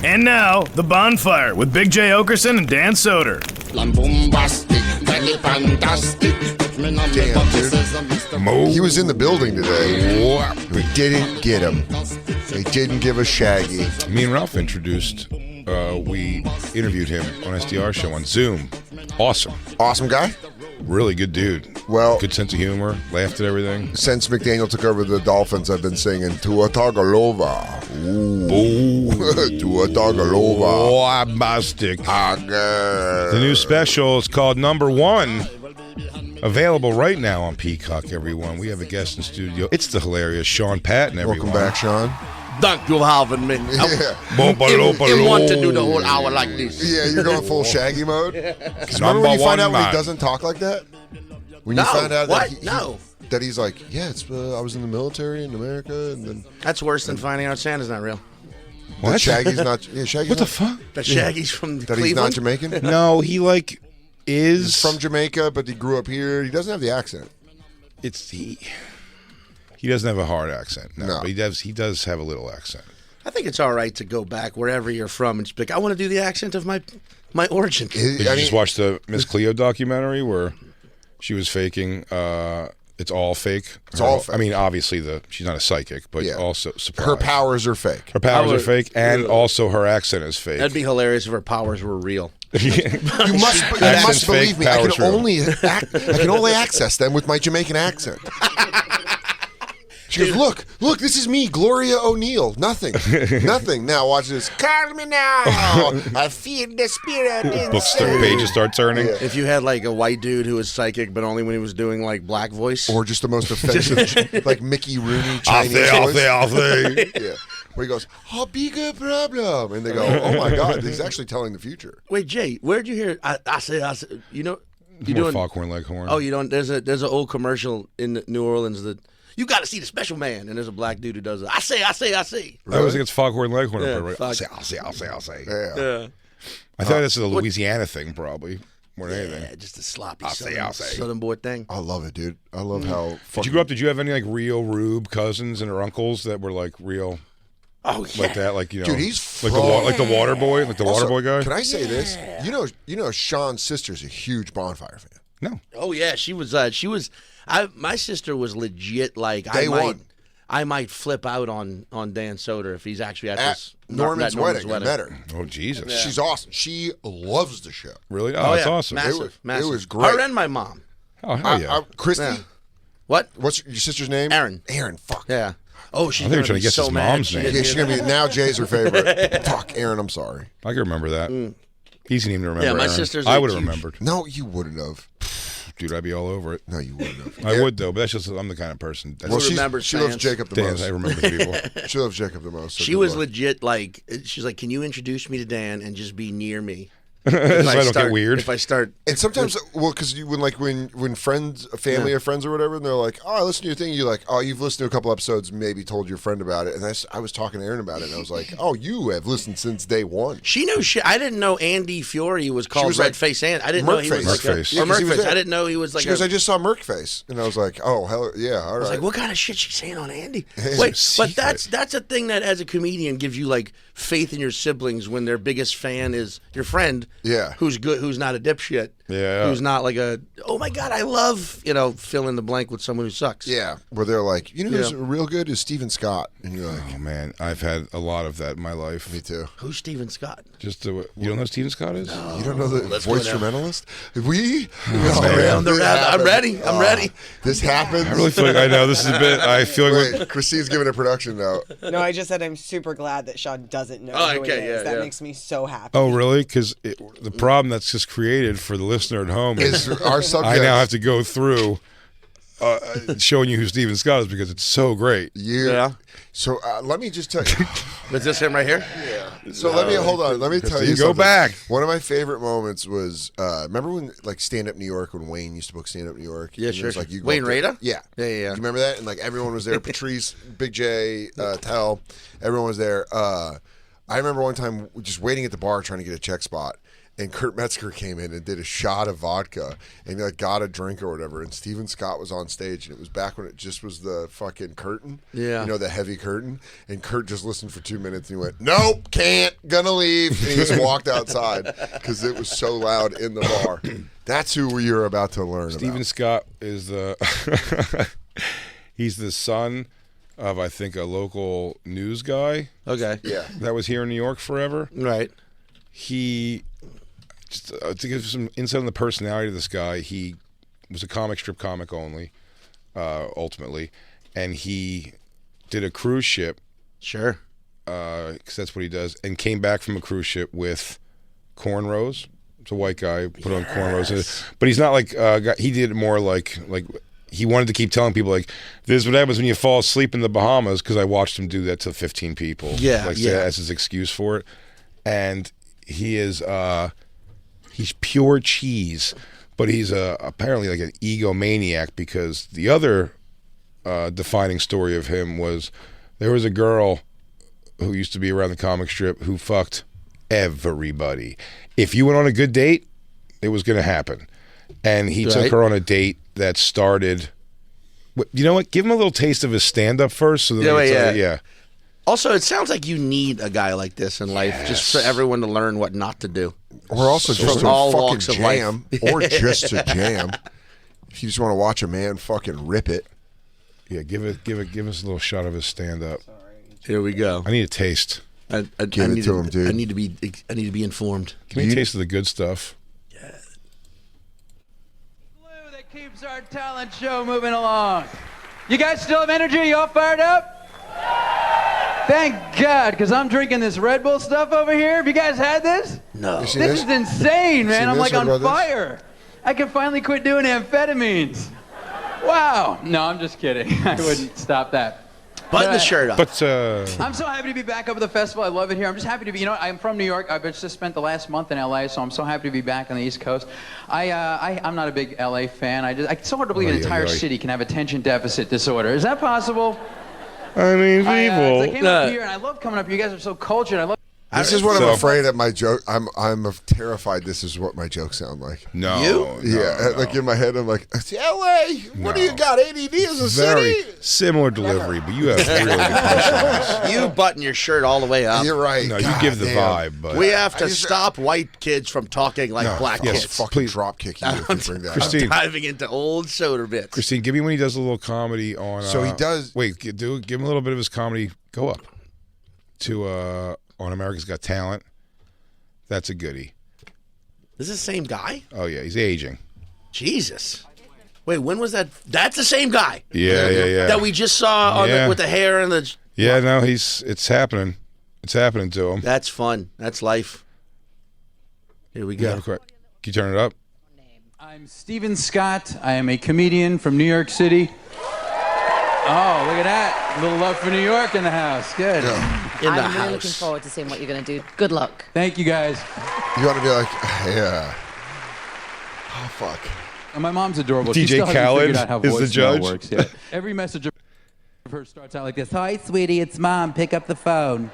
And now, The Bonfire with Big J. Okerson and Dan Soder. Damn, dude. He was in the building today. We didn't get him. They didn't give us Shaggy. Me and Ralph introduced, we interviewed him on SDR show on Zoom. Awesome. Awesome guy? Really good dude. Well, good sense of humor. Laughed at everything. Since McDaniel took over the Dolphins, I've been singing Tua Tagovailoa. Ooh. Tua Tagovailoa. Oh, I'm mastic. The new special is called Number One. Available right now on Peacock, everyone. We have a guest in studio. It's the hilarious Sean Patton, everyone. Welcome back, Sean. Thank you for having me. Yeah. I want to do the whole hour like this. Yeah, you're going full Shaggy mode? Because remember when you find out when he doesn't talk like that? When you find out that he's like, yeah, it's I was in the military in America, and then that's worse than finding out Santa's not real. What? That Shaggy's not. Yeah, Shaggy's what not, the fuck? That Shaggy's from that Cleveland? He's not Jamaican? No, he is. He's from Jamaica, but he grew up here. He doesn't have the accent. He doesn't have a hard accent. No. But he does have a little accent. I think it's all right to go back wherever you're from and just be like, I want to do the accent of my origin. Did you just watch the Miss Cleo documentary where she was faking? It's all fake. It's all fake. I mean, obviously she's not a psychic, but also her powers are fake. Her powers are fake, and also her accent is fake. That'd be hilarious if her powers were real. You must believe me. I can only access them with my Jamaican accent. She goes, look, this is me, Gloria O'Neill. Nothing. Now watch this. Call me now. I feel the spirit inside. Pages start turning. Yeah. If you had like a white dude who was psychic, but only when he was doing like black voice, or just the most offensive, like Mickey Rooney Chinese voice. Yeah. Where he goes, how big a problem? And they go, oh my God, he's actually telling the future. Wait, Jay, where'd you hear? I say, you know, you doing Foghorn Leghorn. Oh, you don't. There's an old commercial in New Orleans that. You got to see the special man, and there's a black dude who does it. I say. Really? I always think it's Foghorn Leghorn. Yeah, Right? I'll say. Yeah. I thought this is a Louisiana thing, probably more than anything. Yeah, just a sloppy I'll say. Southern boy thing. I love it, dude. I love how. Did you grow up? Did you have any like real Rube cousins and or uncles that were like real? Oh yeah, like that, like you know, dude, he's like the water boy, like the water boy guy. Can I say this? You know, Sean's sister's a huge Bonfire fan. No. Oh yeah, she was. My sister was legit. Like I might flip out on Dan Soder if he's actually at this Norman's wedding. I met her. Oh Jesus, yeah. She's awesome. She loves the show. Really? Oh, that's awesome. Massive. It was great. Her and my mom. Oh hell yeah. Christy. Yeah. What? What's your sister's name? Aaron. Fuck. Yeah. Oh, she's trying to be guess so his mad. mom's name. Yeah, she's gonna be now. Jay's her favorite. Fuck, Aaron. I'm sorry. I can remember that. Easy name to remember. Yeah, my Aaron. sister's. I would have remembered. No, you wouldn't have. Dude, I'd be all over it. No, you wouldn't have. I would though, but that's just I'm the kind of person. Well, she loves Jacob the most. I remember people. She loves Jacob the most. So she was legit. Like she's like, can you introduce me to Dan and just be near me? So I don't get weird. If I start, and sometimes, because when friends, family or friends or whatever, and they're like, "Oh, I listened to your thing," you're like, "Oh, you've listened to a couple episodes, maybe told your friend about it." And I was talking to Aaron about it, and I was like, "Oh, you have listened since day one." She knew shit. I didn't know Andy Fiore was called Red Face Andy. I didn't know he was like Merkface. I didn't know he was like. She goes, "I just saw Merkface," and I was like, "Oh, hell yeah, all right." I was like, "What kind of shit she's saying on Andy?" Wait, but that's a thing that as a comedian gives you like faith in your siblings when their biggest fan is your friend. Yeah, who's good, who's not a dipshit. Yeah, who's not like a oh my god, I love fill in the blank with someone who sucks. Yeah, where they're like, who's real good is Stephen Scott, and you're like, oh man, I've had a lot of that in my life. Me too. Who's Stephen Scott? You don't know who Stephen Scott is? No. You don't know the voice instrumentalist? I'm ready. I'm ready. This happens. I really feel like I know this is a bit. I feel like Christine's giving a production note. No, I just said I'm super glad that Sean doesn't know who he is. That makes me so happy. Oh, really? Because the problem that's just created for the listener at home is our subject. I now have to go through showing you who Stephen Scott is because it's so great. Yeah. So let me just tell you. Is this him right here? Yeah. So hold on. Let me tell you go something. back. One of my favorite moments was remember when like Stand Up New York, when Wayne used to book Stand Up New York? Yeah, sure. Like, Wayne Rada? Yeah. Yeah. Do you remember that? And like everyone was there. Patrice, Big J, Tell, everyone was there. I remember one time just waiting at the bar trying to get a check spot. and Kurt Metzger came in and did a shot of vodka and like got a drink or whatever. And Steven Scott was on stage, and it was back when it just was the fucking curtain. Yeah. You know, the heavy curtain. And Kurt just listened for 2 minutes and he went, "Nope, can't, gonna leave." And he just walked outside because it was so loud in the bar. That's who you're about to learn Steven about. Scott is the he's the son of, I think, a local news guy. Okay. Yeah. That was here in New York forever. Right. He, just to give some insight on the personality of this guy, he was a strip comic only, ultimately, and he did a cruise ship. Sure. Because that's what he does, and came back from a cruise ship with cornrows. It's a white guy, put on cornrows, but he's not like he did it more like he wanted to keep telling people like, "This is what happens when you fall asleep in the Bahamas." Because I watched him do that to 15 people. Yeah, like yeah. as his excuse for it, and he is he's pure cheese, but he's apparently like an egomaniac because the other defining story of him was there was a girl who used to be around the comic strip who fucked everybody. If you went on a good date, it was going to happen. And he took her on a date that started. You know what? Give him a little taste of his stand-up first. So yeah. Also, it sounds like you need a guy like this in life, just for everyone to learn what not to do. Or also just From to all fucking walks of jam. life. Or just to jam. If you just want to watch a man fucking rip it. Yeah, give us a little shot of his stand-up. Here we go. I need a taste. Give it to him, dude. I need to be informed. Give me a taste of the good stuff. Glue that keeps our talent show moving along. You guys still have energy? You all fired up? Thank God, because I'm drinking this Red Bull stuff over here. Have you guys had this? No. This is insane, man. I'm like on What about fire. I can finally quit doing amphetamines. Wow. No, I'm just kidding. I wouldn't stop that. Button the shirt up. But I'm so happy to be back up at the festival. I love it here. I'm just happy to be, I'm from New York. I've just spent the last month in LA, so I'm so happy to be back on the East Coast. I'm not a big LA fan. It's so hard to believe an entire city can have attention deficit disorder. Is that possible? I mean, people. I came up here and I love coming up here. You guys are so cultured. I love. This is what I'm afraid of my joke. I'm terrified this is what my jokes sound like. No. Like in my head, I'm like, it's LA. What do you got? ADD is a Very city. similar delivery, but you have really good punchlines. You button your shirt all the way up. You're right. No, God you give the damn. vibe, but We have to stop white kids from talking like black yes, kids. Fucking drop kick you if you bring that up. Christine. Diving into old soda bits. Christine, give me when he does a little comedy on. So he does. Wait, give him a little bit of his comedy. Go up to on America's Got Talent. That's a goodie. Is this the same guy? Oh yeah, he's aging. Jesus. Wait, when was that? That's the same guy. Yeah. That we just saw with the hair and the. Yeah, no, it's happening. It's happening to him. That's fun. That's life. Here we go. Can you turn it up? I'm Steven Scott. I am a comedian from New York City. Oh, look at that. A little love for New York in the house. Good. I'm really looking forward to seeing what you're going to do. Good luck. Thank you, guys. You want to be like, yeah. Oh, fuck. And my mom's adorable. DJ She still hasn't Khaled figured out how is the voicemail judge? works yet. Every message of her starts out like this. Hi, sweetie. It's Mom. Pick up the phone.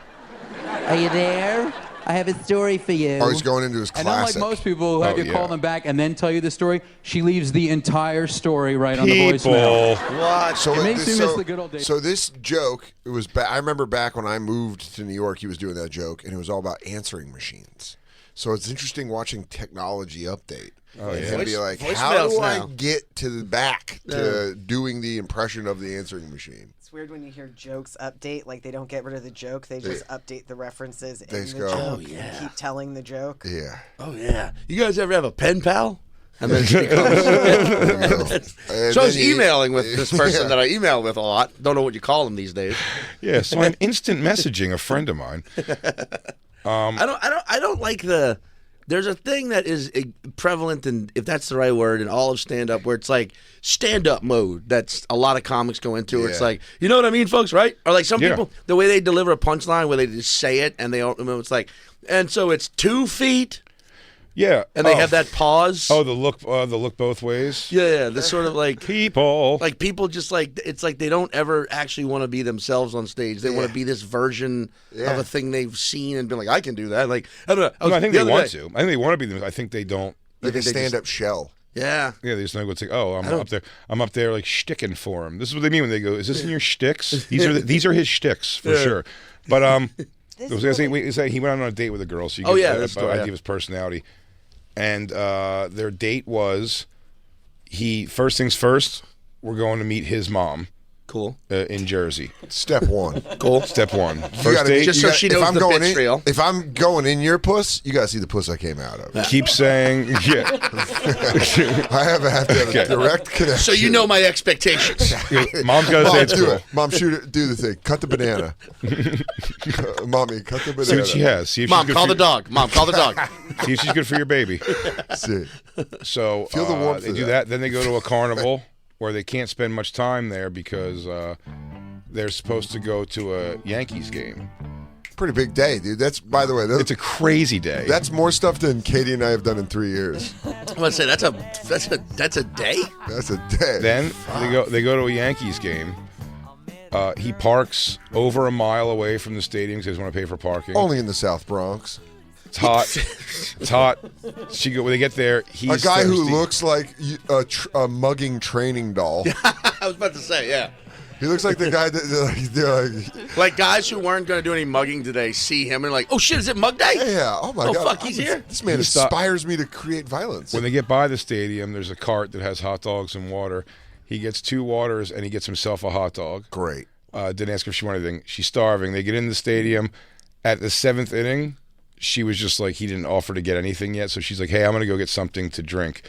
Are you there? I have a story for you. Oh, he's going into his And classic. unlike most people who have you call them back and then tell you the story, she leaves the entire story right on the voicemail. What? So It makes me miss the good old days. So this joke, it was. I remember back when I moved to New York, he was doing that joke, and it was all about answering machines. So it's interesting watching technology update. Oh yeah. And be like, Voicemails how do I now. get to the back to doing the impression of the answering machine? It's weird when you hear jokes update, like they don't get rid of the joke, they just update the references in the just go, joke oh, yeah. and keep telling the joke. Yeah. Oh, yeah. You guys ever have a pen pal? And then it becomes... So I was emailing with this person that I email with a lot. Don't know what you call them these days. Yeah, so I'm instant messaging a friend of mine. I don't like the. There's a thing that is prevalent, in, if that's the right word, in all of stand-up, where it's like stand-up mode. That's a lot of comics go into. Where it's like, you know what I mean, folks, right? Or like some people, the way they deliver a punchline, where they just say it and they don't remember. It's like, and so it's 2 feet. Yeah, and they have that pause. Oh, the look both ways. Yeah, the sort of like people just like it's like they don't ever actually want to be themselves on stage. They want to be this version of a thing they've seen and been like, I can do that. Like I don't know. I think they want to. I think they want to be them. I think they don't. Like a stand-up shell. Yeah. Yeah, they just know what's like. Oh, I'm up there like shticking for him. This is what they mean when they go. Is this in your shticks? These are his shticks for sure. But he went on a date with a girl. So you get an idea of his personality. And their date was, first things first, we're going to meet his mom. Cool. In Jersey. Step one. Cool. Step one. First date. Just so she knows the bitch reel. If I'm going in your puss, you got to see the puss I came out of. Keep saying, yeah. I have to have a direct connection. So you know my expectations. Mom's got to say it's cool. Mom, shoot it. Do the thing. Cut the banana. Mommy, cut the banana. See what she has. See if Mom, she's good call the dog. Mom, call the dog. See if she's good for your baby. See. So feel the warmth. They do that. Then they go to a carnival where they can't spend much time there because they're supposed to go to a Yankees game. Pretty big day, dude. That's, by the way, it's a crazy day. That's more stuff than Katie and I have done in 3 years. I'm gonna say that's a day. That's a day. Then they go to a Yankees game. He parks over a mile away from the stadium because he doesn't want to pay for parking. Only in the South Bronx. It's hot. It's hot. When they get there, he's a guy thirsty. who looks like a mugging training doll. I was about to say, yeah. He looks like the guy that like guys who weren't going to do any mugging today see him and like, oh shit, is it mug day? Yeah. Oh my god. Oh fuck, he's here. This man inspires me to create violence. When they get by the stadium, there's a cart that has hot dogs and water. He gets 2 waters and he gets himself a hot dog. Great. Didn't ask if she wanted anything. She's starving. They get in the stadium. At the 7th inning, she was just like, he didn't offer to get anything yet. So she's like, hey, I'm going to go get something to drink.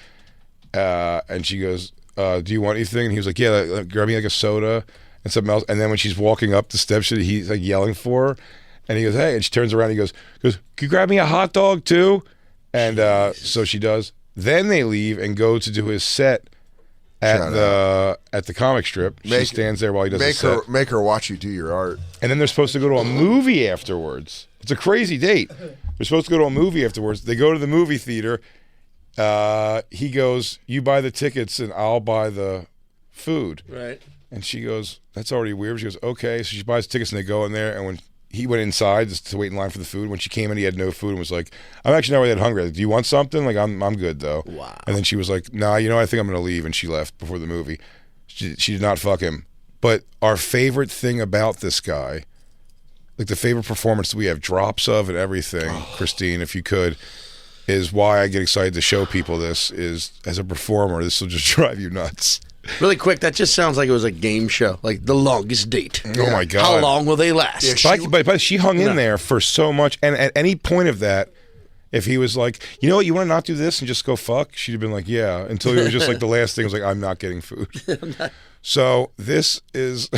And she goes, do you want anything? And he was like, yeah, grab me like a soda and something else. And then when she's walking up the steps, he's like yelling for her. And he goes, hey. And she turns around and he goes, can you grab me a hot dog too? And so she does. Then they leave and go to do his set at the comic strip. She stands there while he does his set. Make her watch you do your art. And then they're supposed to go to a movie afterwards. It's a crazy date. They're supposed to go to a movie afterwards. They go to the movie theater. He goes, you buy the tickets and I'll buy the food. Right. And she goes, that's already weird. She goes, okay. So she buys tickets and they go in there. And when he went inside just to wait in line for the food, when she came in, he had no food and was like, I'm actually not really that hungry. Like, do you want something? Like, I'm good though. Wow. And then she was like, nah, I think I'm going to leave. And she left before the movie. She did not fuck him. But our favorite thing about this guy, like the favorite performance that we have drops of and everything, Christine, if you could, is why I get excited to show people this is, as a performer, this will just drive you nuts. Really quick, that just sounds like it was a game show, like The Longest Date. Oh my God. How long will they last? Yeah, but she hung in there for so much, and at any point of that, if he was like, you know what, you want to not do this and just go fuck, she'd have been like, yeah, until it was just like the last thing was like, I'm not getting food. So this is...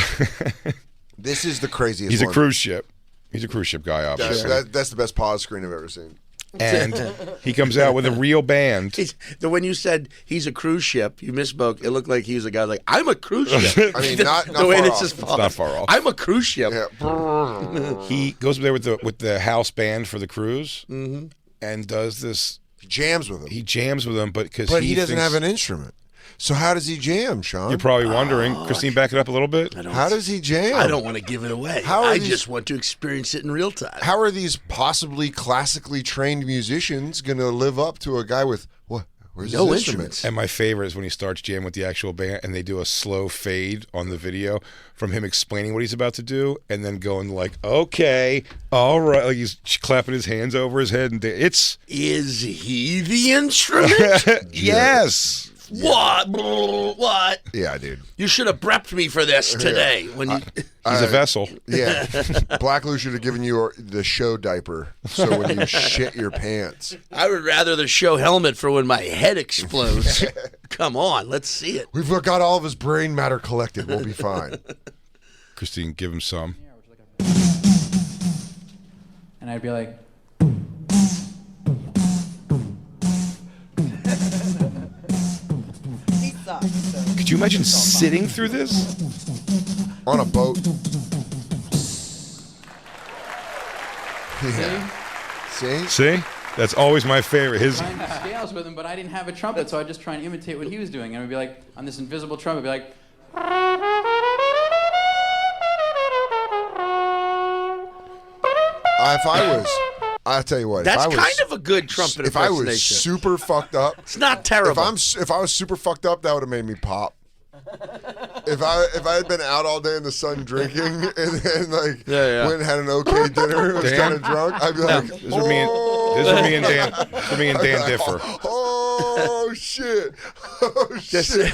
This is the craziest He's one. a cruise ship. He's a cruise ship guy, obviously. That's the best pause screen I've ever seen. And he comes out with a real band. When you said he's a cruise ship, you misspoke. It looked like he was a guy like, I'm a cruise ship. I mean, not the way far it's off. just It's not far off. I'm a cruise ship. Yeah. He goes up there with the house band for the cruise and does this. He jams with him. He jams with them, but he doesn't have an instrument. So how does he jam, Sean? You're probably wondering. Christine, back it up a little bit. How does he jam? I don't want to give it away. I just want to experience it in real time. How are these possibly classically trained musicians going to live up to a guy with what? Where's no his instruments? And my favorite is when he starts jamming with the actual band and they do a slow fade on the video from him explaining what he's about to do and then going like, okay, all right. Like he's clapping his hands over his head. And Is he the instrument? Yes. What? Yeah, dude. You should have prepped me for this today. When you... He's a vessel. Yeah. Black Lou should have given you the show diaper so when you shit your pants. I would rather the show helmet for when my head explodes. Come on, let's see it. We've got all of his brain matter collected. We'll be fine. Christine, give him some. And I'd be like, Could you imagine sitting through this? On a boat. Yeah. See? See? That's always my favorite. His scales with him, but I didn't have a trumpet, so I just try and imitate what he was doing. And I'd be like, on this invisible trumpet, I'd be like. I'll tell you what. That's kind of a good trumpet impersonation. If I was super fucked up, it's not terrible. If I was super fucked up, that would have made me pop. If I had been out all day in the sun drinking and then went and had an okay dinner and was kind of drunk, I'd be like, this is where me and Dan differ. Oh shit! Oh shit!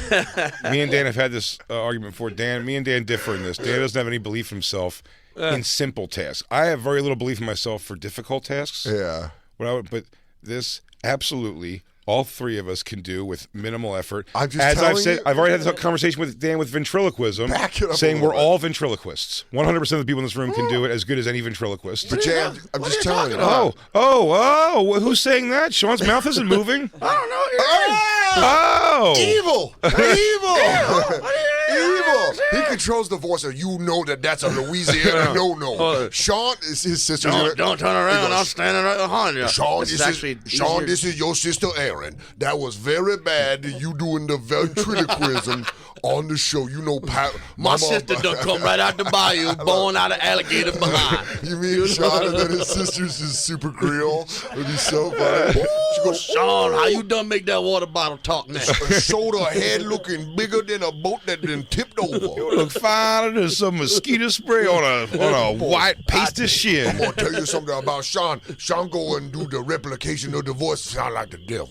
Me and Dan have had this argument before. Me and Dan differ in this. Dan doesn't have any belief in himself in simple tasks. I have very little belief in myself for difficult tasks. Yeah. But this absolutely. All three of us can do with minimal effort. I'm just As I've said, I've already had this conversation with Dan with ventriloquism, saying we're all ventriloquists. 100% of the people in this room can do it as good as any ventriloquist. But Jay, I'm just telling you. Oh! Who's saying that? Sean's mouth isn't moving. I don't know. Evil! Evil! He controls the voice, and you know that's a Louisiana no. Sean is his sister. Don't turn around. I'm standing right behind you. Sean, this is your sister Aaron. That was very bad. You doing the ventriloquism on the show. You know, my sister done come right out the bayou, born out of alligator behind. You mean Sean and then his sister's is super Creole? It'd be so funny. She goes, Sean, how you done make that water bottle talk now? Shoulder head looking bigger than a boat that been tipped over. You look finer than some mosquito spray on a white pasty shin. I'm gonna tell you something about Sean. Sean go and do the replication of the voice. Sound like the devil.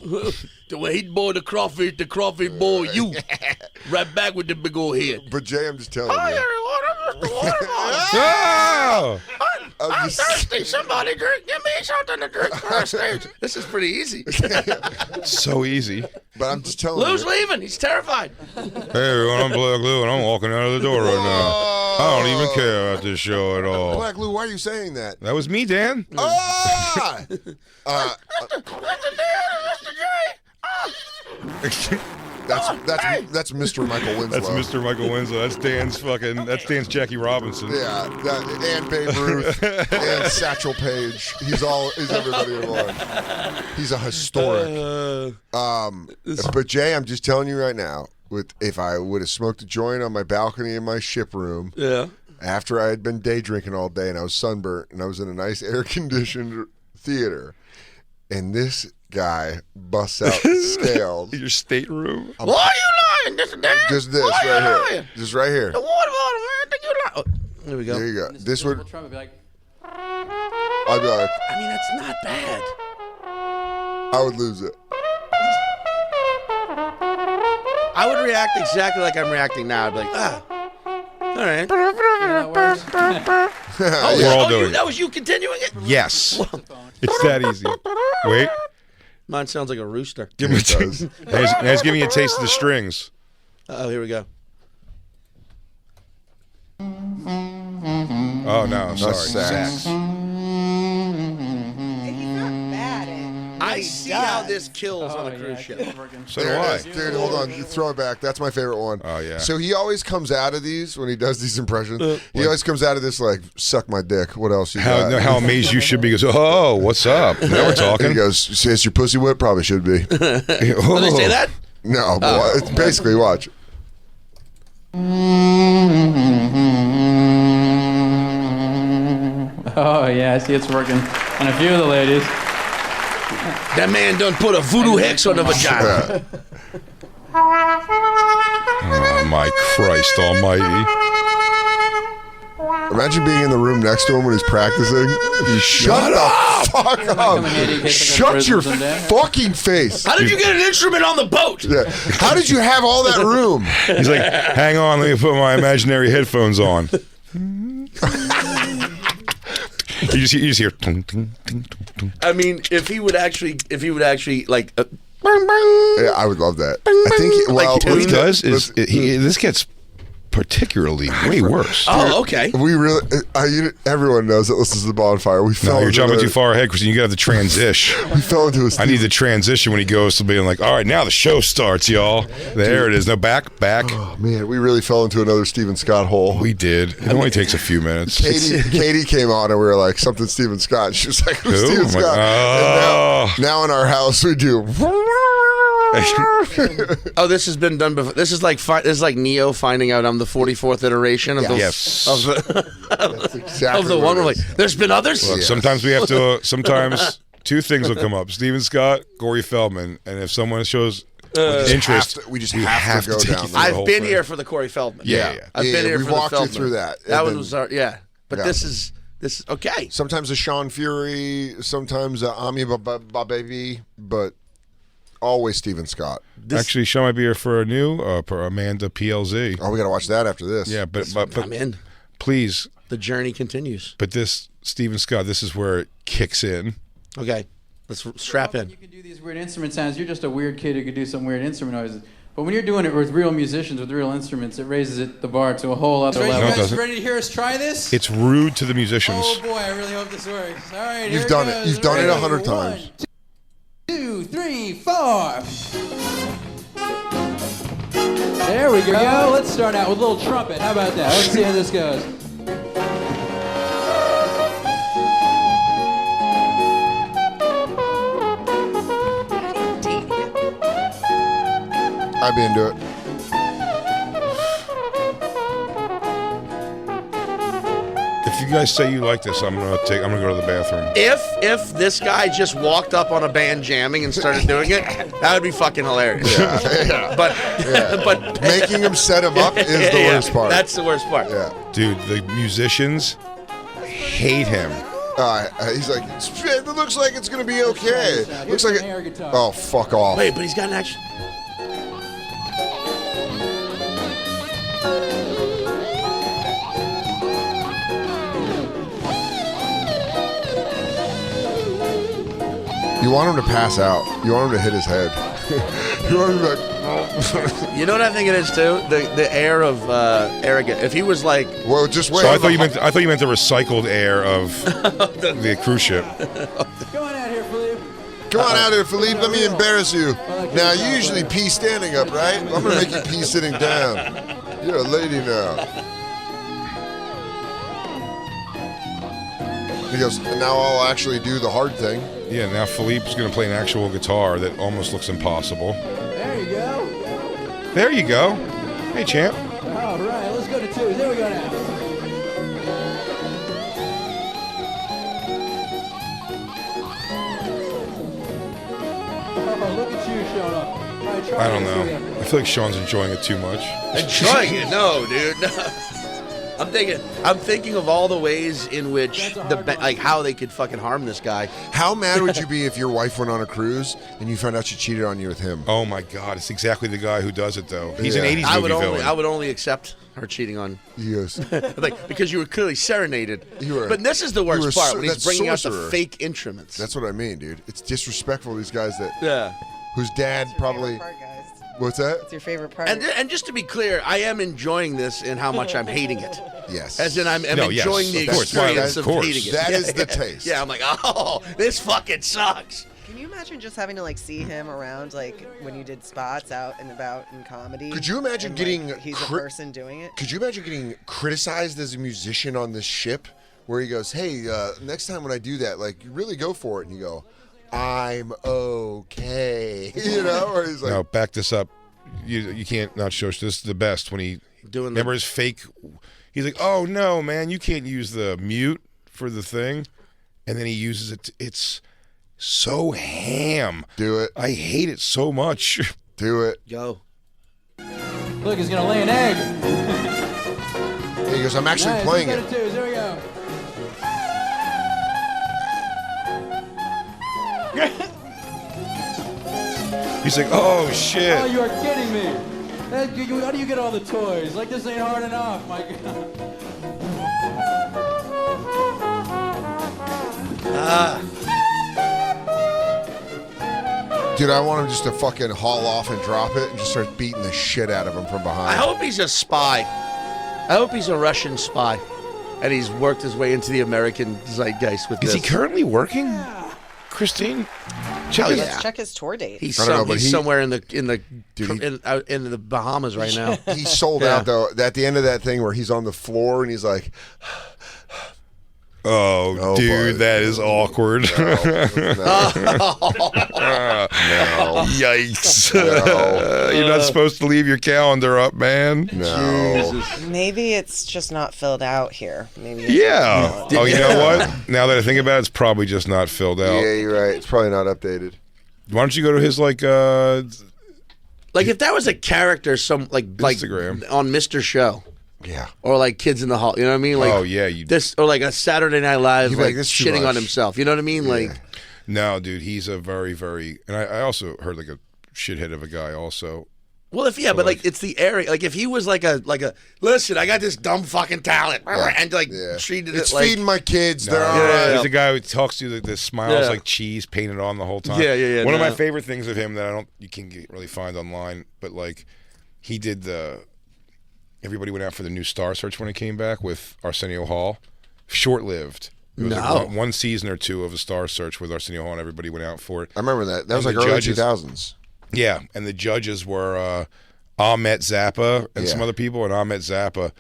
The way he boiled the crawfish boil you. Right back with the big old head. But Jay, I'm just telling you. Hi, everyone. I'm Mr. Watermelon. Oh! I'm thirsty. Somebody give me something to drink for our stage. This is pretty easy. So easy. But I'm just telling Lou's you. leaving. He's terrified. Hey, everyone, I'm Black Lou, and I'm walking out of the door right now. I don't even care about this show at all. Black Lou, why are you saying that? That was me, Dan. Mr. J. That's Mr. Michael Winslow. That's Mr. Michael Winslow. That's Dan's Jackie Robinson. Yeah, and Babe Ruth and Satchel Paige. He's everybody in one. He's a historic. But Jay, I'm just telling you right now, if I would have smoked a joint on my balcony in my ship room, after I had been day drinking all day and I was sunburnt and I was in a nice air conditioned theater, and this guy busts out scales. Your stateroom. Why are you lying? Just this right here. Just right here. The water bottle, man. Think you lying? Oh, there we go. There you go. This would. Trump would be like. I'd be like. I mean, that's not bad. I would lose it. I would react exactly like I'm reacting now. I'd be like, all right. We're all doing it. That was you continuing it? Yes. It's that easy. Wait. Mine sounds like a rooster. Give me a taste. Now give me a taste of the strings. Oh, here we go. Oh, no. Sorry. Sax. I see how this kills on a cruise ship. So do I. Dude, hold on. You throw it back. That's my favorite one. Oh, yeah. So he always comes out of these when he does these impressions. He always comes out of this like, suck my dick. What else you got? How amazed you should be. He goes, oh, what's up? Now we're talking. And he goes, is your pussy wet? Probably should be. Did they say that? No, boy. It's basically, watch. Oh, yeah, I see it's working on a few of the ladies. That man done put a voodoo hex on the vagina. Oh, my Christ almighty. Imagine being in the room next to him when he's practicing. Shut the fuck up. Shut your fucking face. How did you get an instrument on the boat? Yeah. How did you have all that room? He's like, hang on, let me put my imaginary headphones on. You just hear. I mean, if he would actually like. Yeah, I would love that. I think. What he does is this gets particularly way worse. Oh, okay. We really, everyone knows that listens to the Bonfire. We fell No, you're into jumping too far ahead, Christian. You got to transition. We fell into a. I need the transition when he goes to being like, all right, now the show starts, y'all. There it is. No, back. Oh, man, we really fell into another Stephen Scott hole. We did. It only takes a few minutes. Katie came on and we were like, something Stephen Scott. And she was like, who's Who? Stephen I'm Scott? like, And now in our house we do. Oh, this has been done before. This is like Neo finding out I'm the 44th iteration of Yes. That's exactly of the what one. it We're is. like, there's been others. Look, sometimes we have to. Sometimes two things will come up: Stephen Scott, Corey Feldman, and if someone shows interest, we just have to go take down you there. through the I've whole been thing. here for the Corey Feldman. Yeah. I've been here we for the walked you Feldman. through that. That And one then- was our, yeah. But Yeah. this is okay. Sometimes a Sean Fury, sometimes a Ami Baby, but always Stephen Scott. Actually, Sean might be here for a new Amanda PLZ. Oh, we got to watch that after this. Yeah, but I'm in. please, The journey continues. but this Stephen Scott, this is where it kicks in. Okay, let's strap in. You can do these weird instrument sounds. You're just a weird kid who could do some weird instrument noises. But when you're doing it with real musicians, with real instruments, it raises the bar to a whole other level. No, it doesn't. Ready to hear us try this? It's rude to the musicians. Oh boy, I really hope this works. All right, You've done it. You've done it 100 1, times. 2, 3, 4. There we go. Let's start out with a little trumpet. How about that? Let's see how this goes. I'd be into it. If you guys say you like this, I'm gonna go to the bathroom. If this guy just walked up on a band jamming and started doing it, that would be fucking hilarious. Yeah. But Making him set him up is the worst part. That's the worst part. Yeah. Dude, the musicians hate him. He's like, it looks like it's going to be okay. Looks like air it. guitar. Oh, fuck off. Wait, but he's got an action. You want him to pass out. You want him to hit his head. You want him to be like, You know what I think it is too? The air of arrogant. If he was like, well, just wait. So I thought you meant the recycled air of the cruise ship. Come on out here, Philippe. Come on out here, Philippe. Let me embarrass you. Now, you usually pee standing up, right? I'm going to make you pee sitting down. You're a lady now. He goes, and now I'll actually do the hard thing. Yeah, now Philippe's going to play an actual guitar that almost looks impossible. There you go. There you go. Hey, champ. All right, let's go to 2. There we go now. Oh, look at you showing up. All right, try I don't this. know. Here we go. I feel like Sean's enjoying it too much. enjoying it. No, dude. No. I'm thinking of all the ways in which like how they could fucking harm this guy. How mad would you be if your wife went on a cruise and you found out she cheated on you with him? Oh my God, it's exactly the guy who does it though. He's an Yeah. 80s movie villain. I would only accept her cheating on, Yes. like, because you were clearly serenaded. You were- But this is the you were worst part when he's that bringing out sorcerer. the fake instruments. That's what I mean, dude. It's disrespectful, these guys that yeah. whose dad probably. Part, guys. What's that? It's your favorite part. And just to be clear, I am enjoying this in how much I'm hating it. Yes. As in, I'm No, yes, enjoying the of course. experience Of of course. hating it. That Yeah, is the yeah. taste. Yeah, I'm like, oh, this fucking sucks. Can you imagine just having to like see him around like when you did spots out and about in comedy? Could you imagine and, getting like, he's a person doing it? Could you imagine getting criticized as a musician on this ship, where he goes, "Hey, next time when I do that, like, you really go for it," and you go, "I'm okay," you know? Or he's like, No, back this up. You can't not show. This is the best when he remember his fake. He's like, "Oh no, man, you can't use the mute for the thing," and then he uses it. It's so ham. "Do it, I hate it so much. do it." Go. Look, he's gonna lay an egg. He goes, "I'm actually Nice, playing let's it." go to 2. There we go. He's like, "Oh shit." Oh, you are kidding me. How do you get all the toys? Like, this ain't hard enough, my God. Dude, I want him just to fucking haul off and drop it and just start beating the shit out of him from behind. I hope he's a spy. I hope he's a Russian spy, and he's worked his way into the American zeitgeist with this. Is he currently working, Christine? Let's check his tour date. He's somewhere in the Bahamas right now. He's sold out though. At the end of that thing where he's on the floor and he's like, "Oh, dude, that is awkward." No. Yikes! You're not supposed to leave your calendar up, man. No. Jesus. Maybe it's just not filled out here. Maybe. Yeah. Oh, you know what? Now that I think about it, it's probably just not filled out. Yeah, you're right. It's probably not updated. Why don't you go to his Like if that was a character, Instagram on Mr. Show. Yeah. Or like Kids in the Hall, you know what I mean? Like, oh yeah, this or like a Saturday Night Live, like this too shitting much. on himself. You know what I mean? Yeah. Like, no, dude, he's a very, very, and I also heard like a shithead of a guy also. well, but like it's the area. Like if he was like a listen, I got this dumb fucking talent, and like treated It's it like feeding my kids. No, They're all right. there's a guy who talks to you that smiles like cheese painted on the whole time. Yeah. One of my favorite things of him that you can't really find online, but like he did everybody went out for the new Star Search when it came back with Arsenio Hall. Short-lived. It was like one season or two of the Star Search with Arsenio Hall, and everybody went out for it. I remember that. That was And like the early judges- 2000s. Yeah, and the judges were Ahmet Zappa and some other people, and Ahmet Zappa,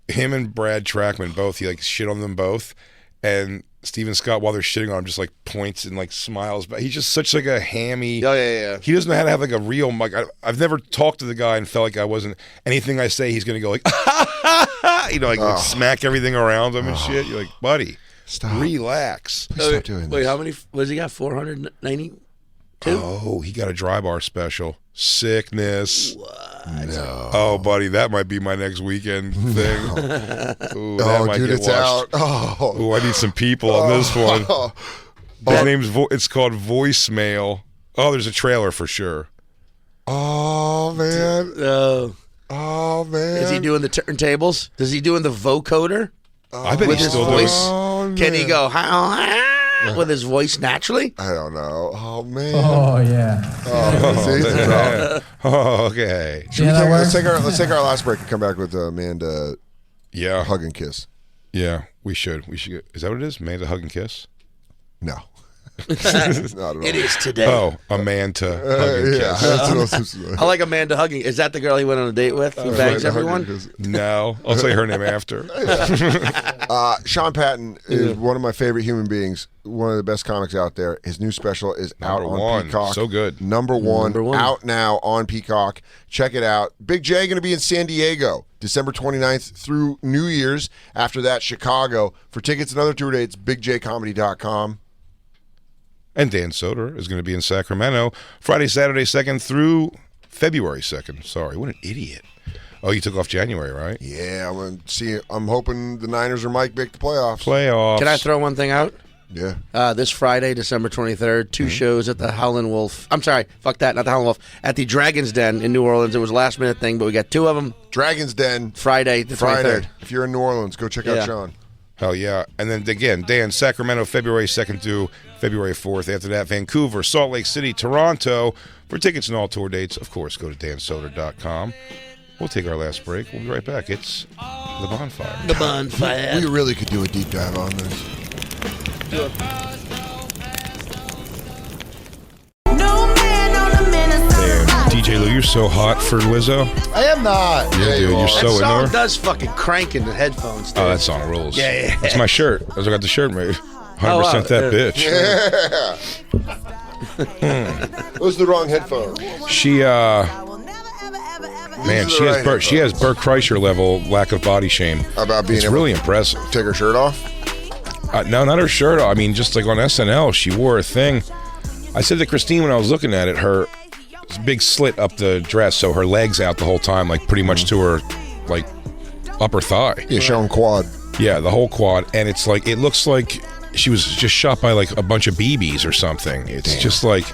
him and Brad Trackman both, he like shit on them both, and Steven Scott, while they're shitting on him, just like points and like smiles, but he's just such like a hammy. Oh yeah. He doesn't know how to have like a real like. I've never talked to the guy and felt like I wasn't anything I say. He's gonna go like, like smack everything around him and shit. You're like, buddy, Stop. Please relax. stop doing this. Wait, how many? What does he got? 492. Oh, he got a dry bar special. Sickness. No. Oh, buddy, that might be my next weekend thing. Ooh, that might dude, get it's watched. out. Oh. Ooh, I need some people on this one. His name's it's called Voicemail. Oh, there's a trailer for sure. Oh, man. Oh, man. Is he doing the turntables? Does he doing the vocoder? I bet With he's his still voice? doing. Can he go with his voice naturally? I don't know. Oh, man. Oh yeah. See, it's a problem. Oh, okay. Let's take our last break and come back with Amanda Yeah, hug and kiss. yeah. We should. Is that what it is? Amanda hug and kiss. No. Not at all. It is today. Oh, Amanda hug and Yeah. kiss. That's what I was supposed to say. I like Amanda hugging. Is that the girl he went on a date with? Who bangs everyone? No, I'll say her name after. Sean Patton is one of my favorite human beings. One of the best comics out there. His new special is out Number on one. Peacock. So good. Number one. Number one. Out now on Peacock. Check it out. Big J going to be in San Diego December 29th through New Year's. After that, Chicago. For tickets and other tour dates, bigjcomedy.com. And Dan Soder is going to be in Sacramento Friday, Saturday 2nd through February 2nd. Sorry, what an idiot. Oh, you took off January, right? Yeah, I'm hoping the Niners or Mike make the playoffs. Playoffs. Can I throw one thing out? Yeah. This Friday, December 23rd, 2 shows at the Howlin' Wolf. I'm sorry, fuck that, not the Howlin' Wolf. At the Dragon's Den in New Orleans. It was a last minute thing, but we got 2 of them. Dragon's Den. Friday, the 23rd. If you're in New Orleans, go check out Sean. Hell yeah. And then again, Dan, Sacramento, February 2nd through February 4th. After that, Vancouver, Salt Lake City, Toronto. For tickets and all tour dates, of course, go to dansoder.com. We'll take our last break. We'll be right back. It's The Bonfire. The Bonfire. We really could do a deep dive on this. Damn, DJ Lou, you're so hot for Lizzo. I am not. Yeah, dude, you're That so into song her. does fucking crank in the headphones, dude. Oh, that song rules. Yeah. That's my shirt. I got the shirt made. 100% Oh, wow. that bitch. It was the wrong headphone. She, man, she has Bert Kreischer level lack of body shame. About being It's able really to impressive. take her shirt off. No, not her shirt. I mean, just like on SNL, she wore a thing. I said to Christine when I was looking at it, her big slit up the dress, so her legs out the whole time, like pretty much to her, like upper thigh. Yeah, showing quad. Yeah, the whole quad, and it's like it looks like she was just shot by like a bunch of BBs or something. It's just like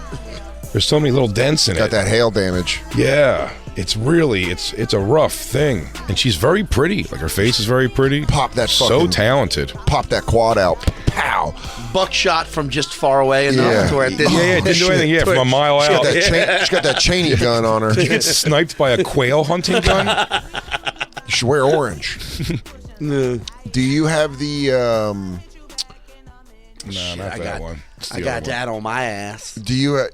there's so many little dents in Got it. that hail damage. Yeah, it's really it's a rough thing, and she's very pretty. Like her face is very pretty. Pop that so fucking- talented. Pop that quad out. Pow. Buckshot from just far away enough Yeah. to where it didn't. Yeah, it didn't do anything. Yeah, from a mile She got out. that, she's got that Cheney gun on her. She gets sniped by a quail hunting gun. should wear orange. No. Do you have the? No, not that one. It's the I got other one. that on my ass. Do you?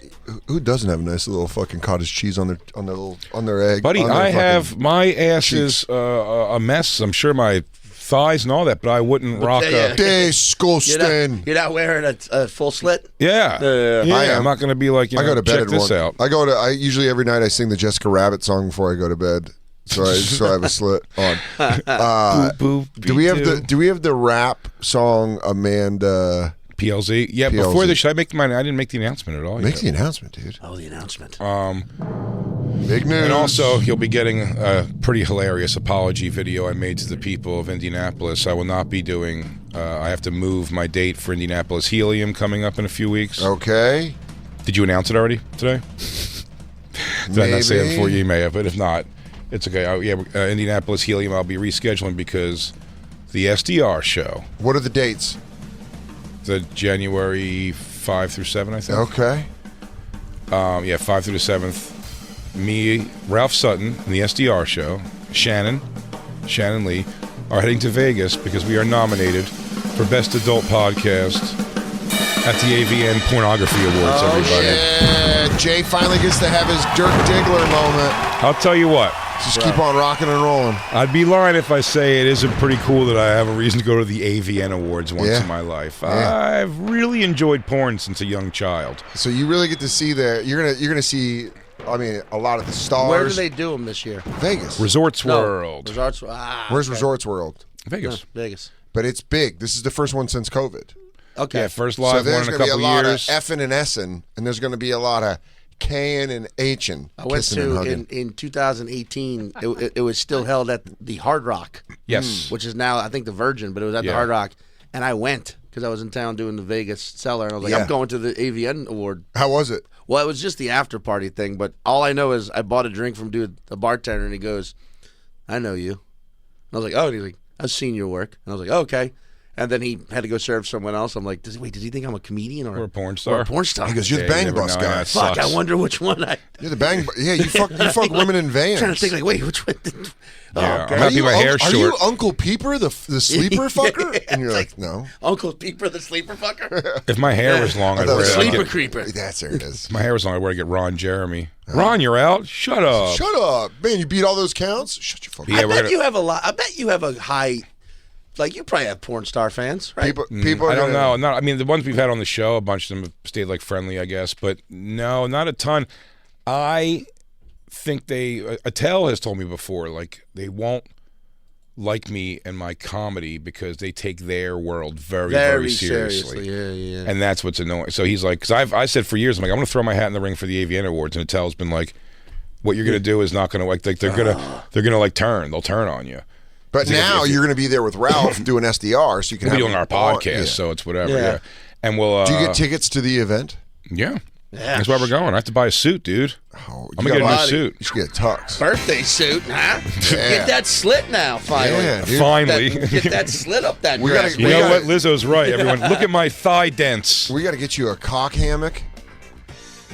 Who doesn't have a nice little fucking cottage cheese on their egg? Buddy, on their I fucking have my ass cheeks? is a mess. I'm sure my thighs and all that, but I wouldn't rock a. Disgusting. You're not wearing a full slit? Yeah, I am. I'm not going to be like, I go to bed check at this one. out. I usually every night I sing the Jessica Rabbit song before I go to bed. So I have a slit on. Boop, Do we have the rap song Amanda? PLZ? Yeah, PLZ. before this, should I make mine? I didn't make the announcement at all. Make yet. the announcement, dude. Oh, the announcement. Big news. And also, you'll be getting a pretty hilarious apology video I made to the people of Indianapolis. I will not be doing. I have to move my date for Indianapolis Helium coming up in a few weeks. Okay. Did you announce it already today? Did I not say it before? You may have, but if not, it's okay. Indianapolis Helium, I'll be rescheduling because the SDR show. What are the dates? The January 5 through 7, I think. Okay. 5 through the 7th. Me, Ralph Sutton, and the SDR show, Shannon Lee, are heading to Vegas because we are nominated for Best Adult Podcast at the AVN Pornography Awards, everybody. Yeah. Jay finally gets to have his Dirk Diggler moment. I'll tell you what. Just keep on rocking and rolling. I'd be lying if I say it isn't pretty cool that I have a reason to go to the AVN Awards once in my life. Yeah. I've really enjoyed porn since a young child. So you really get to see you're gonna see. I mean, a lot of the stars. Where do they do them this year? Vegas. Resorts World. Resorts. Where's Resorts World? Vegas. Vegas. But it's big. This is the first one since COVID. Okay. Yeah, first So live one there's in a going to be a couple lot years. of effing and essing, and there's going to be a lot of K'ing and H'ing. I went to in 2018. It was still held at the Hard Rock. Yes. Which is now I think the Virgin, but it was at the Hard Rock, and I went because I was in town doing the Vegas Cellar, and I was like, I'm going to the AVN Award. How was it? Well, it was just the after party thing, but all I know is I bought a drink from the bartender, and he goes, "I know you." And I was like, "Oh," and he's like, "I've seen your work," and I was like, oh, "Okay." And then he had to go serve someone else. I'm like, does he think I'm a comedian or a porn star? Or a porn star? He goes, "You're the Bang Bus guy." Fuck, I wonder which one I. You're the Bang. Yeah, you fuck women in vans. I'm trying to think like, wait, which one? Yeah, I'm happy my hair's Are short. you Uncle Peeper, the sleeper fucker? And you're like, no. Uncle Peeper, the sleeper fucker. If my hair was long, I'd wear Sleeper creeper. That's there it is. If my hair was long, I'd wear to get Ron Jeremy. Ron, you're out. Shut up. Shut up, man! You beat all those counts. Shut your fucking. Yeah, I we're bet gonna- you have a lot. I bet you have a high. Like you probably have porn star fans, right? People. Are I don't gonna- know. I mean, the ones we've had on the show, a bunch of them have stayed like friendly, I guess, but no, not a ton. I think Attell has told me before, like they won't like me and my comedy because they take their world very, very seriously. Yeah. And that's what's annoying. So he's like, because I said for years, I'm like, I'm going to throw my hat in the ring for the AVN Awards, and Attell's been like, what you're going to do is not going to like they're gonna like turn. They'll turn on you. But now you're going to be there with Ralph doing SDR, so you can We'll be have doing our podcast, so it's whatever. Yeah. And we'll. Do you get tickets to the event? Yeah. That's why we're going. I have to buy a suit, dude. Oh, I'm gonna get a new suit. You should get a tux. Birthday suit, huh? Yeah. Get that slit now, finally. Yeah, dude. Finally. Get that slit up that We dress. gotta- You know gotta- what? Lizzo's right. Everyone, look at my thigh dents. We got to get you a cock hammock.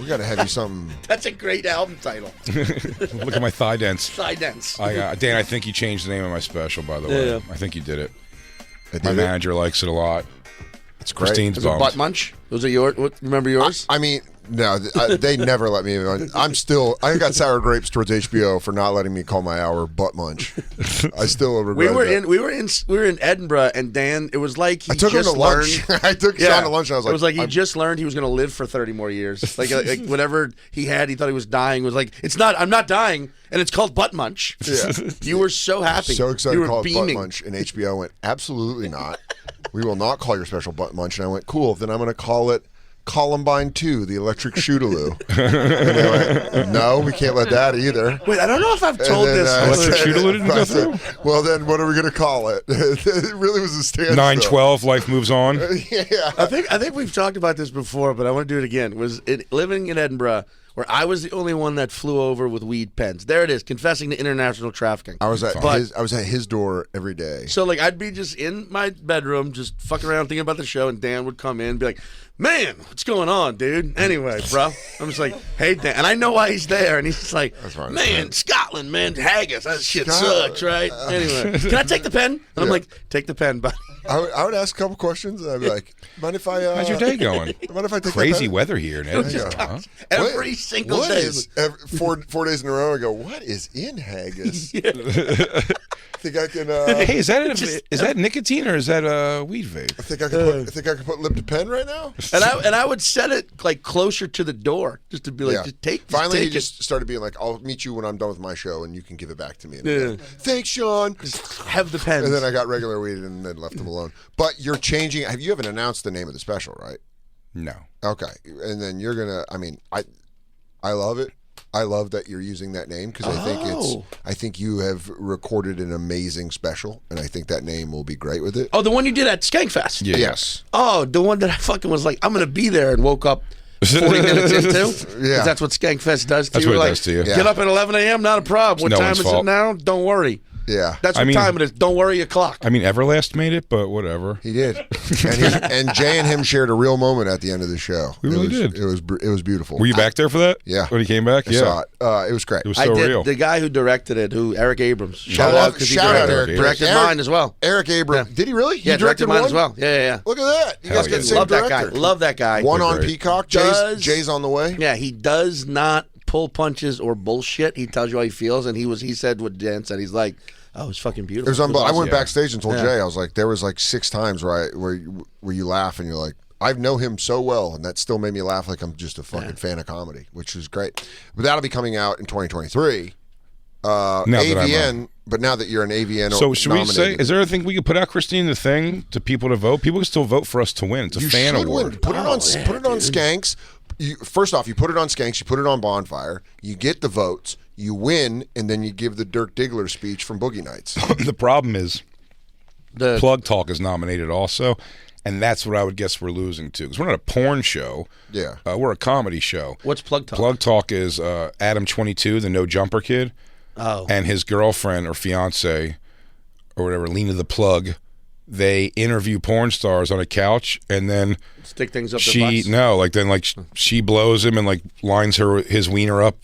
We got to have you something. That's a great album title. Look at my thigh dents. Side dance. Dan, I think you changed the name of my special, by the way. Yeah. I think you did it. I did My it. manager likes it a lot. It's great. Christine's Was it bummed. Butt Munch? Was it yours? Remember yours? I mean, no, they never let me. I got sour grapes towards HBO for not letting me call my hour Butt Munch. I still regret that. We were in Edinburgh, and Dan. It was like he I took him just to learned. lunch. I took Sean to lunch, and I was like, it was like he just learned he was going to live for 30 more years. Like whatever he had, he thought he was dying. Was like, it's not. I'm not dying, and it's called Butt Munch. Yeah. You were so happy. so excited You to were call it Butt beaming. Munch, and HBO went, absolutely not. We will not call your special Butt Munch. And I went, cool. Then I'm going to call it Columbine 2, the Electric Shootaloo. And they went, no, we can't let that either. Wait, I don't know if I've told And then, this. Electric Shootaloo didn't go I said, through? well, then what are we going to call it? It really was a standstill. 9/12, life moves on. Yeah. I think we've talked about this before, but I want to do it again. Living in Edinburgh, where I was the only one that flew over with weed pens. There it is, confessing to international trafficking. I was at his door every day. So like I'd be just in my bedroom, just fucking around thinking about the show, and Dan would come in and be like, "Man, what's going on, dude?" Anyway, bro, I'm just like, "Hey, Dan," and I know why he's there, and he's just like, "Man, Scotland, man, haggis, that shit sucks, right?" Anyway, can I take the pen? And I'm like, "Take the pen, buddy." I would ask a couple questions, and I'd be like, "Mind if I?" How's your day going? Mind if I take Crazy that weather here, Ned. Every single what day. is- 4 days in a row, I go, "What is in haggis?" Think I can? Hey, is that nicotine or is that weed vape? I think I can put lip to pen right now. And I would set it like closer to the door, just to be like, just take. Finally, he it. just started being like, "I'll meet you when I'm done with my show, and you can give it back to me." And thanks, Sean. Have the pens. And then I got regular weed, and then left him alone. But you're changing. You haven't announced the name of the special, right? No. Okay, and then you're gonna. I mean, I love it. I love that you're using that name because I think you have recorded an amazing special, and I think that name will be great with it. Oh, the one you did at Skankfest. Yeah. Yes. Oh, the one that I fucking was like, I'm gonna be there, and woke up 40 minutes into. Yeah. That's what Skankfest does to That's you. what it Like, does to you. Get up at 11 a.m. Not a problem. What No time one's is fault. it now? Don't worry. Yeah. That's what time it is. Don't worry your clock. I mean, Everlast made it, but whatever. He did, and Jay and him shared a real moment at the end of the show. We really did. It was beautiful. Were you back there for that? Yeah. When he came back? I saw it. It was great. It was I so did. real. The guy who directed it, Eric Abrams. Shout out, 'cause he shout out, directed, Eric. directed Eric- mine as well. Eric Abrams. Yeah. Did he really? Yeah, He directed mine one? as well. Yeah. Look at that. You Hell guys yeah. got the same Love that director. guy. Love that guy. One They're on great. Peacock. Jay's on the way. Yeah, he does not pull punches or bullshit. He tells you how he feels, and he said what Dan said. He's like, "Oh, it's fucking beautiful." It was unbelievable. I went Yeah. backstage and told Jay, I was like, there was like 6 times where you laugh and you're like, I know him so well, and that still made me laugh like I'm just a fucking fan of comedy, which is great. But that'll be coming out in 2023. AVN, but now that you're an AVN, So should we nominated, say, is there anything we could put out, Christine, the thing to people to vote? People can still vote for us to win. It's a you fan should award. win. Put it on Skanks. First off, you put it on Skanks. You put it on Bonfire. You get the votes. You win, and then you give the Dirk Diggler speech from Boogie Nights. The problem is, Plug Talk is nominated also, and that's what I would guess we're losing to. Because we're not a porn show. Yeah. We're a comedy show. What's Plug Talk? Plug Talk is Adam 22, the no jumper kid, and his girlfriend or fiance or whatever, Lena the Plug. They interview porn stars on a couch, and then stick things up their butts? she blows him and like lines his wiener up,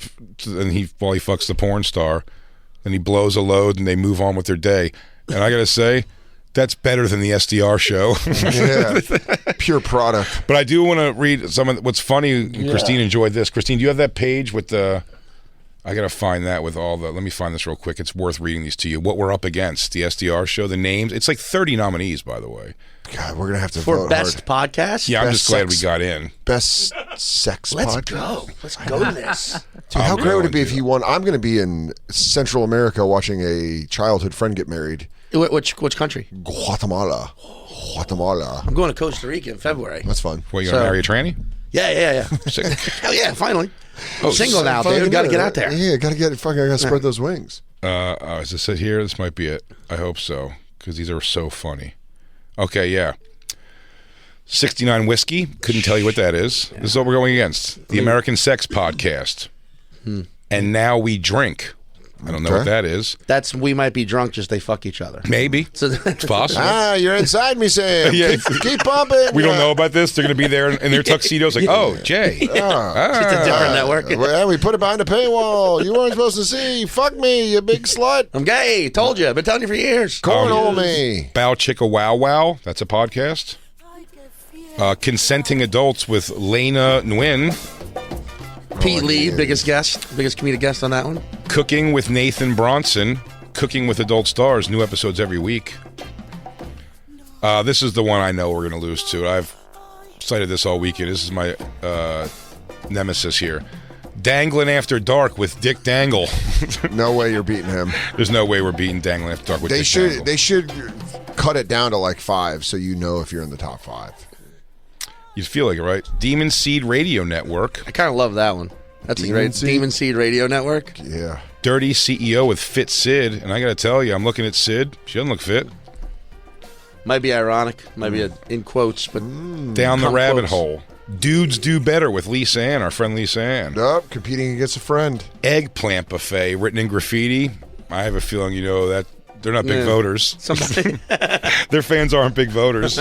and while he fucks the porn star, then he blows a load, and they move on with their day. And I gotta say, that's better than the SDR show. Yeah, pure product. But I do want to read some of what's funny. Christine enjoyed this. Christine, do you have that page with the? I gotta find that with all the. Let me find this real quick. It's worth reading these to you. What we're up against, the SDR show, the names. It's like 30 nominees, by the way. God, we're gonna have to For vote best hard. podcast? Yeah, I'm Best just glad we sex- got in. Best sex Let's podcast. go. Let's go to this. Dude, how I'm great would going it be if to. he won? I'm going to be in Central America watching a childhood friend get married. Which country? Guatemala. I'm going to Costa Rica in February. That's fun. Well, you gonna marry a tranny? Yeah. Hell yeah, finally. Single now, dude. Got to get out there. Yeah, got to get fucking. I got to spread those wings. Is this it here? This might be it. I hope so, because these are so funny. Okay, yeah. 69 Whiskey. Couldn't tell you what that is. This is what we're going against. The American Sex Podcast. And Now We Drink. I don't know what that is. That's we might be drunk, just they fuck each other. Maybe. So It's possible. You're inside me, Sam. Yeah. Keep pumping. We don't know about this. They're going to be there in their tuxedos like, oh, Jay. it's a different network. Well, we put it behind the paywall. You weren't supposed to see. Fuck me, you big slut. I'm gay. Told you. I've been telling you for years. Cornhole me. Bow Chicka Wow Wow. That's a podcast. Consenting Adults with Lena Nguyen. Pete Lee, biggest comedic guest on that one. Cooking with Nathan Bronson. Cooking with Adult Stars. New episodes every week. This is the one I know we're going to lose to. I've cited this all weekend. This is my nemesis here. Dangling After Dark with Dick Dangle. No way you're beating him. There's no way we're beating Dangling After Dark with Dick Dangle. They should cut it down to like 5 so you know if you're in the top 5. You feel like it, right? Demon Seed Radio Network. I kind of love that one. That's a great Demon Seed Radio Network. Yeah. Dirty CEO with Fit Sid. And I got to tell you, I'm looking at Sid. She doesn't look fit. Might be ironic. Might be in quotes, but Down the Come Rabbit close. Hole. Dudes Do Better with Lisa Ann, our friend Lisa Ann. Nope, competing against a friend. Eggplant Buffet, written in graffiti. I have a feeling you know that they're not big voters. Somebody. Their fans aren't big voters.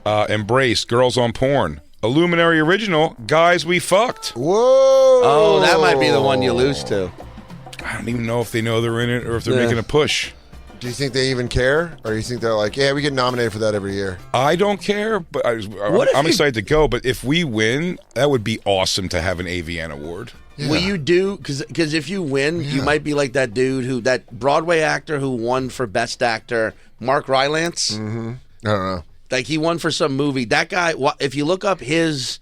Embrace, Girls on Porn. Illuminary Original, Guys We Fucked. Whoa! Oh, that might be the one you lose to. I don't even know if they know they're in it or if they're making a push. Do you think they even care? Or do you think they're like, yeah, we get nominated for that every year? I don't care, but I'm excited to go. But if we win, that would be awesome to have an AVN award. Yeah. Will you do, because if you win, you might be like that dude that Broadway actor who won for Best Actor, Mark Rylance. Mm-hmm. I don't know. Like he won for some movie. That guy, if you look up his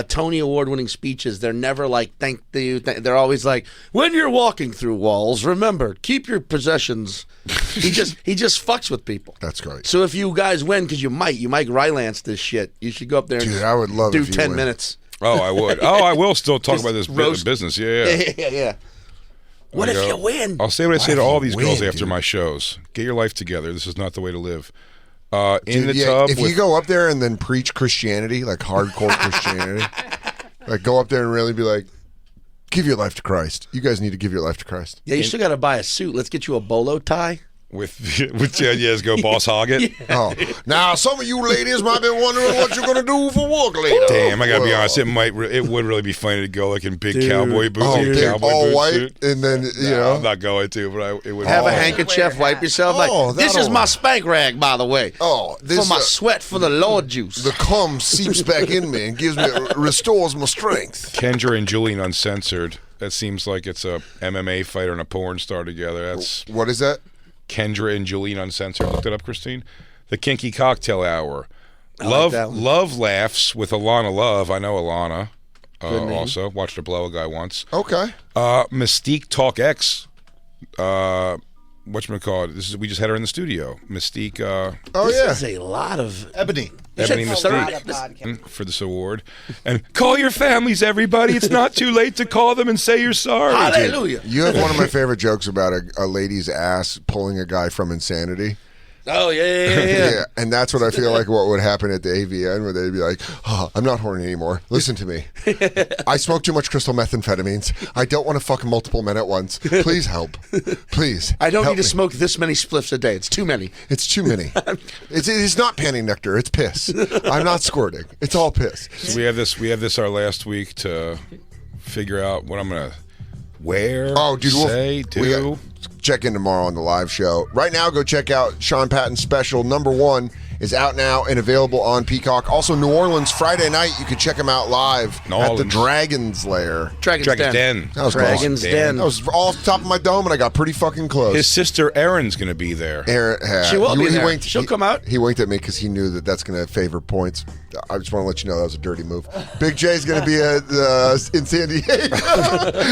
Tony Award-winning speeches, they're never like, thank you. They're always like, when you're walking through walls, remember, keep your possessions. he just fucks with people. That's great. So if you guys win, because you might Rylance this shit, you should go up there and Dude, I would love do if you 10 win. minutes. Oh, I would. Oh, I will still talk Just about this roast- business. Yeah. What if you win? I'll say what I say to all these girls win, after dude? my shows. Get your life together. This is not the way to live. Dude, In the tub. if you go up there and then preach Christianity, like hardcore Christianity, like go up there and really be like, give your life to Christ. You guys need to give your life to Christ. Yeah, you still got to buy a suit. Let's get you a bolo tie. with let's go Boss Hog it. Oh, now some of you ladies might be wondering what you're gonna do for work later. Damn, I gotta be Well, honest. It would really be funny to go like in big cowboy boots, Oh, like a dude, cowboy all boot white, suit. and then you know. I'm not going to, but it would. Have a Oh. handkerchief, wipe yourself. Oh, Like, this is that'll- my spank rag, by the way. Oh, For this my sweat for the Lord juice. the cum seeps back in me and restores my strength. Kendra and Julian Uncensored. That seems like it's a MMA fighter and a porn star together. That's What is that? Kendra and Julian Uncensored. Look that up, Christine. The Kinky Cocktail Hour. like that one. Love Laughs with Alana Love. I know Alana. Good name. Also watched her blow a guy once. Okay. Mystique Talk X. Whatchamacallit? We just had her in the studio. Mystique. Oh This yeah. is a lot of. Ebony. Ebony should A lot Mystique of podcasts. for this award. And call your families, everybody. It's not too late to call them and say you're sorry. Hallelujah. You have one of my favorite jokes about a lady's ass pulling a guy from insanity. Oh, yeah. And that's what I feel like what would happen at the AVN, where they'd be like, oh, I'm not horny anymore. Listen to me. I smoke too much crystal methamphetamines. I don't want to fuck multiple men at once. Please help. Please. I don't help need to me. smoke this many spliffs a day. It's too many. It's too many. It's not panty nectar. It's piss. I'm not squirting. It's all piss. So we have this our last week to figure out what I'm gonna wear. Oh, dude, say, we do. got- check in tomorrow on the live show. Right now, go check out Sean Patton's special. #1 is out now and available on Peacock. Also, New Orleans, Friday night, you can check him out live New at the Orleans. Dragon's Lair. Dragon's Den. That was Dragon's close. Den. That was off the top of my dome, and I got pretty fucking close. His sister Erin's gonna be there. Aaron, She will be there. She'll come out. He winked at me because he knew that's going to favor points. I just want to let you know that was a dirty move. Big J's going to be in San Diego.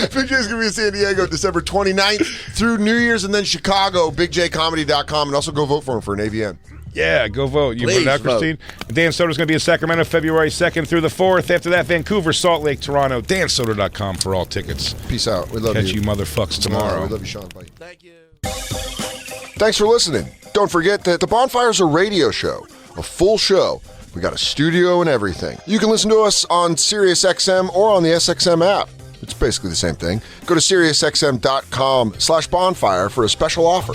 Big J's going to be in San Diego December 29th through New Year's, and then Chicago, bigjcomedy.com, and also go vote for him for an AVN. Yeah, go vote. You Please voted out, vote. Christine? Dan Soder's going to be in Sacramento February 2nd through the 4th. After that, Vancouver, Salt Lake, Toronto. DanSoder.com for all tickets. Peace out. We love Catch you. you motherfucks tomorrow. We love you, Sean. Bye. Thank you. Thanks for listening. Don't forget that The Bonfire's a radio show, a full show. We got a studio and everything. You can listen to us on SiriusXM or on the SXM app. It's basically the same thing. Go to SiriusXM.com/bonfire for a special offer.